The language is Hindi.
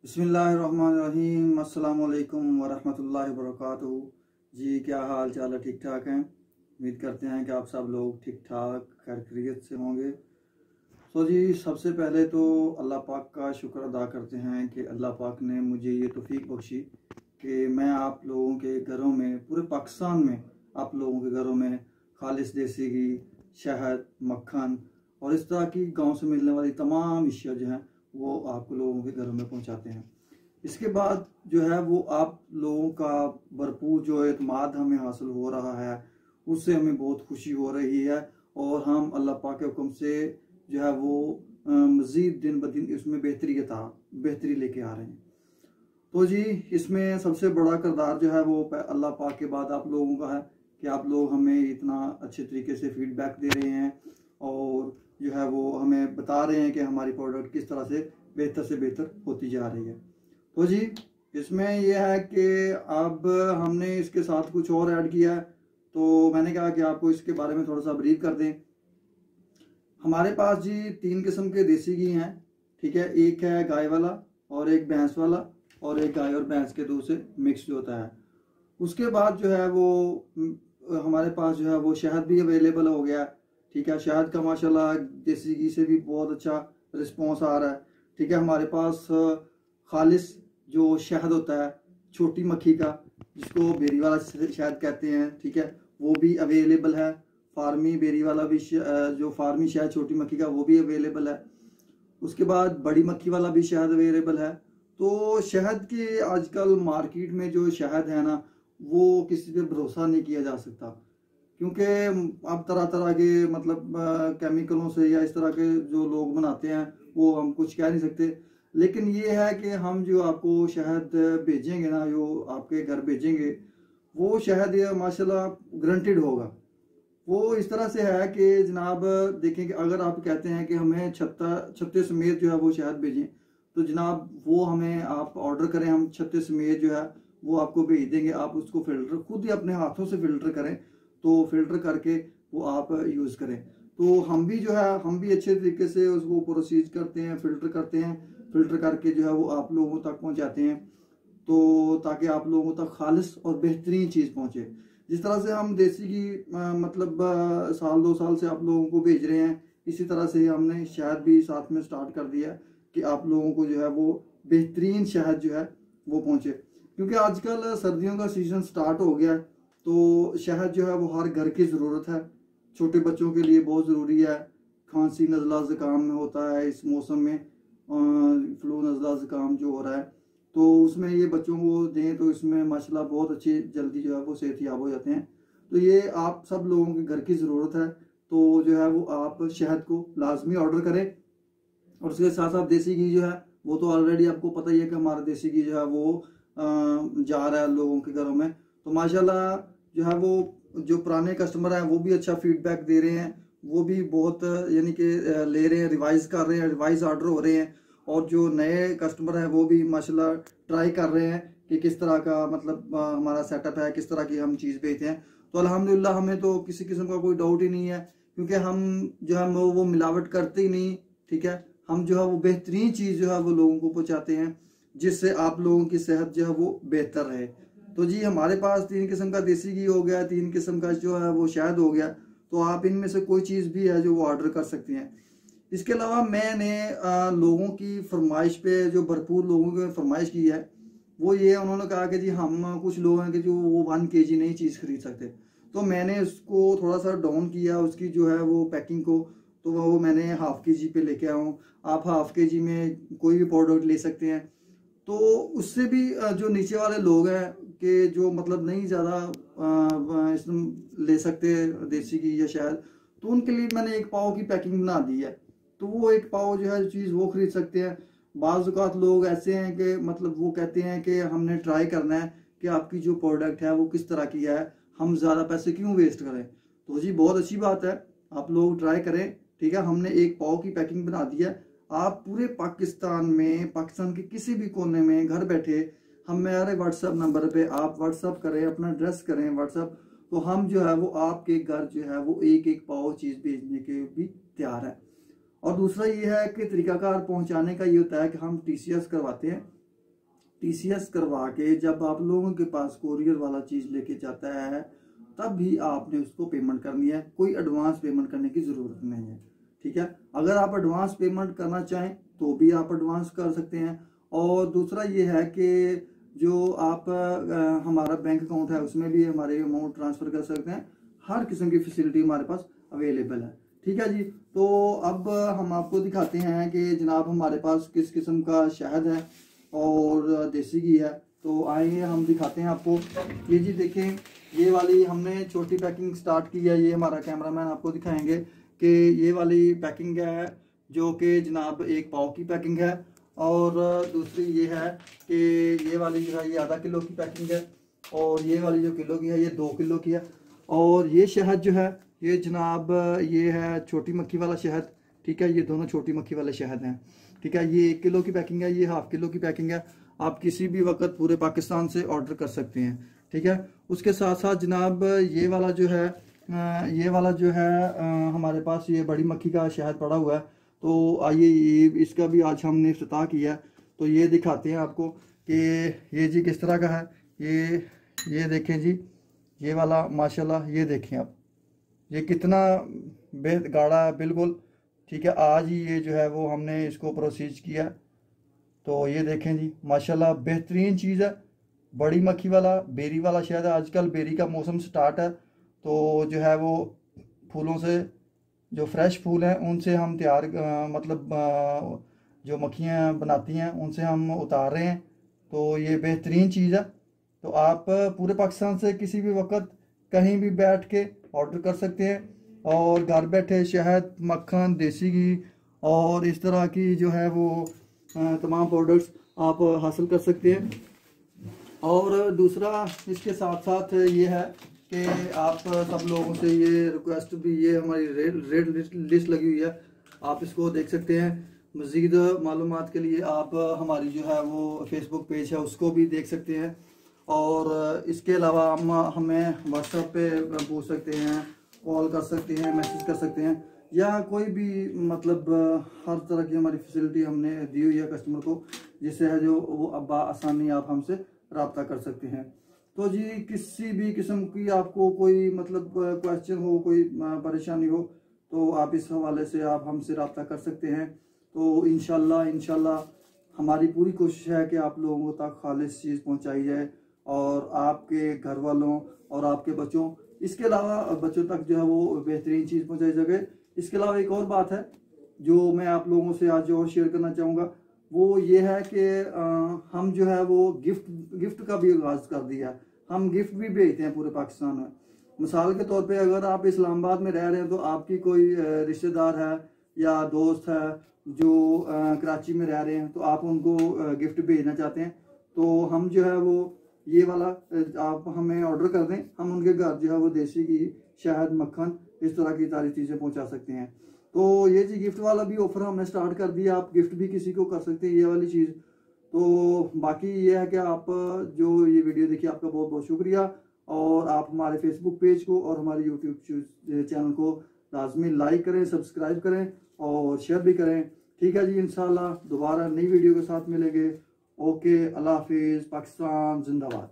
बिस्मिल्लाहिर्रहमानिर्रहीम। अस्सलाम वालेकुम वरहमतुल्लाहि वबरकातुहू। जी क्या हाल चाल है? ठीक ठाक हैं? उम्मीद करते हैं कि आप सब लोग ठीक ठाक खैरियत से होंगे। तो जी सबसे पहले तो अल्लाह पाक का शुक्र अदा करते हैं कि अल्लाह पाक ने मुझे ये तौफीक बख्शी कि मैं आप लोगों के घरों में, पूरे पाकिस्तान में आप लोगों के घरों में खालिस देसी घी, शहद, मक्खन और इस तरह की गांव से मिलने वाली तमाम अशिया जो हैं वो आप लोगों के घरों में पहुंचाते हैं। इसके बाद जो है वो आप लोगों का भरपूर जो एतमाद हमें हासिल हो रहा है, उससे हमें बहुत खुशी हो रही है और हम अल्लाह पाक के हुक्म से जो है वो मज़ीद दिन ब दिन इसमें बेहतरी लेके आ रहे हैं। तो जी इसमें सबसे बड़ा किरदार जो है वो अल्लाह पाक के बाद आप लोगों का है कि आप लोग हमें इतना अच्छे तरीके से फीडबैक दे रहे हैं और जो है वो हमें बता रहे हैं कि हमारी प्रोडक्ट किस तरह से बेहतर होती जा रही है। तो जी इसमें यह है कि अब हमने इसके साथ कुछ और ऐड किया है, तो मैंने कहा कि आपको इसके बारे में थोड़ा सा ब्रीफ कर दें। हमारे पास जी 3 किस्म के देसी घी हैं, ठीक है। एक है गाय वाला और एक भैंस वाला और एक गाय और भैंस के दूध से मिक्स जो होता है। उसके बाद जो है वो हमारे पास जो है वो शहद भी अवेलेबल हो गया, ठीक है। शहद का माशाल्लाह देसी घी से भी बहुत अच्छा रिस्पॉन्स आ रहा है, ठीक है। हमारे पास खालिस जो शहद होता है छोटी मक्खी का, जिसको बेरी वाला शहद कहते हैं, ठीक है, वो भी अवेलेबल है। फार्मी बेरी वाला भी जो फार्मी शहद छोटी मक्खी का वो भी अवेलेबल है। उसके बाद बड़ी मक्खी वाला भी शहद अवेलेबल है। तो शहद के आजकल मार्केट में जो शहद है ना वो किसी पे भरोसा नहीं किया जा सकता, क्योंकि अब तरह तरह के मतलब केमिकलों से या इस तरह के जो लोग बनाते हैं वो हम कुछ कह नहीं सकते। लेकिन ये है कि हम जो आपको शहद भेजेंगे ना, जो आपके घर भेजेंगे, वो शहद ये माशाल्लाह गारंटीड होगा। वो इस तरह से है कि जनाब देखें कि अगर आप कहते हैं कि हमें छत्ते समेत जो है वो शहद भेजें, तो जनाब वो हमें आप ऑर्डर करें, हम छत्ते समेत जो है वो आपको भेज देंगे। आप उसको फिल्टर खुद ही अपने हाथों से फिल्टर करें, तो फिल्टर करके वो आप यूज़ करें। तो हम भी जो है हम भी अच्छे तरीके से उसको प्रोसीज करते हैं, फिल्टर करते हैं, फिल्टर करके जो है वो आप लोगों तक पहुंचाते हैं, तो ताकि आप लोगों तक खालिस और बेहतरीन चीज़ पहुंचे। जिस तरह से हम देसी घी मतलब साल 2 साल से आप लोगों को भेज रहे हैं, इसी तरह से हमने शहद भी साथ में स्टार्ट कर दिया कि आप लोगों को जो है वो बेहतरीन शहद जो है वो पहुंचे। क्योंकि आजकल सर्दियों का सीज़न स्टार्ट हो गया है, तो शहद जो है वो हर घर की ज़रूरत है। छोटे बच्चों के लिए बहुत ज़रूरी है। खांसी नज़ला ज़ुकाम में होता है इस मौसम में, फ्लू नज़ला ज़ुकाम जो हो रहा है, तो उसमें ये बच्चों को दें तो इसमें माशाल्लाह बहुत अच्छी जल्दी जो है वो सेहतयाब हो जाते हैं। तो ये आप सब लोगों के घर की ज़रूरत है, तो जो है वो आप शहद को लाजमी ऑर्डर करें। और उसके साथ साथ देसी घी जो है वो तो ऑलरेडी आपको पता ही है कि हमारा देसी घी जो है वो जा रहा है लोगों के घरों में। तो माशाल्लाह जो है वो जो पुराने कस्टमर हैं वो भी अच्छा फीडबैक दे रहे हैं, वो भी बहुत यानी कि ले रहे हैं, रिवाइज़ कर रहे हैं, रिवाइज़ ऑर्डर हो रहे हैं। और जो नए कस्टमर हैं वो भी माशाल्लाह ट्राई कर रहे हैं कि किस तरह का मतलब हमारा सेटअप है, किस तरह की हम चीज़ बेचते हैं। तो अल्हम्दुलिल्लाह हमें तो किसी किस्म का कोई डाउट ही नहीं है, क्योंकि हम जो है वो मिलावट करते ही नहीं, ठीक है। हम जो है वो बेहतरीन चीज़ जो है वो लोगों को पहुँचाते हैं, जिससे आप लोगों की सेहत जो है वो बेहतर रहे। तो जी हमारे पास 3 किस्म का देसी घी हो गया, 3 किस्म का जो है वो शहद हो गया, तो आप इनमें से कोई चीज़ भी है जो वो ऑर्डर कर सकते हैं। इसके अलावा मैंने लोगों की फरमाइश पे जो भरपूर लोगों की फरमाइश की है वो ये, उन्होंने कहा कि जी हम कुछ लोग हैं कि जो वो 1 kg नहीं चीज़ खरीद सकते, तो मैंने उसको थोड़ा सा डाउन किया उसकी जो है वो पैकिंग को, तो वो मैंने ½ kg पे लेके आया हूँ। आप ½ kg में कोई भी प्रोडक्ट ले सकते हैं। तो उससे भी जो नीचे वाले लोग हैं कि जो मतलब नहीं ज़्यादा ले सकते देसी घी या शहद, तो उनके लिए मैंने 1 पाव की पैकिंग बना दी है, तो वो 1 पाव जो है चीज़ वो खरीद सकते हैं। बाज़ औक़ात लोग ऐसे हैं कि मतलब वो कहते हैं कि हमने ट्राई करना है कि आपकी जो प्रोडक्ट है वो किस तरह की है, हम ज़्यादा पैसे क्यों वेस्ट करें। तो जी बहुत अच्छी बात है, आप लोग ट्राई करें, ठीक है। हमने 1 पाव की पैकिंग बना दी है। आप पूरे पाकिस्तान में, पाकिस्तान के किसी भी कोने में घर बैठे हमारे व्हाट्सएप नंबर पे आप व्हाट्सएप करें, अपना एड्रेस करें व्हाट्सएप, तो हम जो है वो आपके घर जो है वो 1 पाव चीज़ भेजने के भी तैयार है। और दूसरा ये है कि तरीकाकार पहुंचाने का ये होता है कि हम TCS करवाते हैं, TCS करवा के जब आप लोगों के पास कोरियर वाला चीज़ लेके जाता है तब भी आपने उसको पेमेंट करनी है, कोई एडवांस पेमेंट करने की ज़रूरत नहीं है। ठीक है, अगर आप एडवांस पेमेंट करना चाहें तो भी आप एडवांस कर सकते हैं। और दूसरा ये है कि जो आप हमारा बैंक अकाउंट है उसमें भी हमारे अमाउंट ट्रांसफ़र कर सकते हैं। हर किस्म की फैसिलिटी हमारे पास अवेलेबल है। ठीक है जी, तो अब हम आपको दिखाते हैं कि जनाब हमारे पास किस किस्म का शहद है और देसी घी है। तो आइए हम दिखाते हैं आपको। ये जी देखें, ये वाली हमने छोटी पैकिंग स्टार्ट की है। ये हमारा कैमरामैन आपको दिखाएंगे कि ये वाली पैकिंग है जो कि जनाब 1 पाव की पैकिंग है। और दूसरी ये है कि ये वाली जो है ये आधा किलो की पैकिंग है और ये वाली जो किलो की है ये 2 किलो की है। और ये शहद जो है ये जनाब ये है छोटी मक्खी वाला शहद। ठीक है, ये दोनों छोटी मक्खी वाले शहद हैं। ठीक है, ये 1 किलो की पैकिंग है, ये ½ किलो की पैकिंग है। आप किसी भी वक्त पूरे पाकिस्तान से ऑर्डर कर सकते हैं। ठीक है, उसके साथ साथ जनाब ये वाला जो है हमारे पास ये बड़ी मक्खी का शहद पड़ा हुआ है। तो आइए ये इसका भी आज हमने इफ्तिताह किया है, तो ये दिखाते हैं आपको कि ये जी किस तरह का है। ये देखें जी, ये वाला माशाल्लाह, ये देखें आप, ये कितना गाढ़ा है बिल्कुल। ठीक है, आज ही ये जो है वो हमने इसको प्रोसीज किया। तो ये देखें जी माशाल्लाह बेहतरीन चीज़ है। बड़ी मक्खी वाला बेरी वाला शहद है। आजकल बेरी का मौसम स्टार्ट है, तो जो है वो फूलों से, जो फ्रेश फूल हैं उनसे हम तैयार जो मक्खियाँ बनाती हैं उनसे हम उतार रहे हैं। तो ये बेहतरीन चीज़ है। तो आप पूरे पाकिस्तान से किसी भी वक्त कहीं भी बैठ के ऑर्डर कर सकते हैं और घर बैठे शहद, मक्खन, देसी घी और इस तरह की जो है वो तमाम प्रोडक्ट्स आप हासिल कर सकते हैं। और दूसरा इसके साथ साथ ये है कि आप सब लोगों से ये रिक्वेस्ट भी, ये हमारी रेड लिस्ट लगी हुई है, आप इसको देख सकते हैं। मज़ीद मालूमात के लिए आप हमारी जो है वो फेसबुक पेज है उसको भी देख सकते हैं। और इसके अलावा हम हमें व्हाट्सएप पे पूछ सकते हैं, कॉल कर सकते हैं, मैसेज कर सकते हैं, या कोई भी मतलब हर तरह की हमारी फैसिलिटी हमने दी हुई है कस्टमर को, जिससे है जो वो अब आसानी आप हमसे रब्ता कर सकते हैं। तो जी किसी भी किस्म की आपको कोई मतलब क्वेश्चन हो, कोई परेशानी हो, तो आप इस हवाले से आप हमसे रब्ता कर सकते हैं। तो इंशाल्लाह हमारी पूरी कोशिश है कि आप लोगों तक खालिस चीज़ पहुंचाई जाए और आपके घर वालों और आपके बच्चों, इसके अलावा बच्चों तक जो है वो बेहतरीन चीज़ पहुंचाई जाए। इसके अलावा एक और बात है जो मैं आप लोगों से आज और शेयर करना चाहूँगा, वो ये है कि हम जो है वो गिफ्ट का भी आगाज़ कर दिया। हम गिफ्ट भी भेजते हैं पूरे पाकिस्तान में। मिसाल के तौर पे अगर आप इस्लामाबाद में रह रहे हैं तो आपकी कोई रिश्तेदार है या दोस्त है जो कराची में रह रहे हैं, तो आप उनको गिफ्ट भेजना चाहते हैं, तो हम जो है वो ये वाला आप हमें ऑर्डर कर दें, हम उनके घर जो है वो देसी घी, शहद, मक्खन, इस तरह की सारी चीज़ें पहुंचा सकते हैं। तो ये जी गिफ्ट वाला भी ऑफर हमने स्टार्ट कर दिया, आप गिफ्ट भी किसी को कर सकते हैं ये वाली चीज़। तो बाकी ये है कि आप जो ये वीडियो देखिए, आपका बहुत बहुत शुक्रिया। और आप हमारे फेसबुक पेज को और हमारे यूट्यूब चैनल को लाजमी लाइक करें, सब्सक्राइब करें और शेयर भी करें। ठीक है जी, इंशाल्लाह दोबारा नई वीडियो के साथ मिलेंगे। ओके, अल्लाह हाफिज़, पाकिस्तान जिंदाबाद।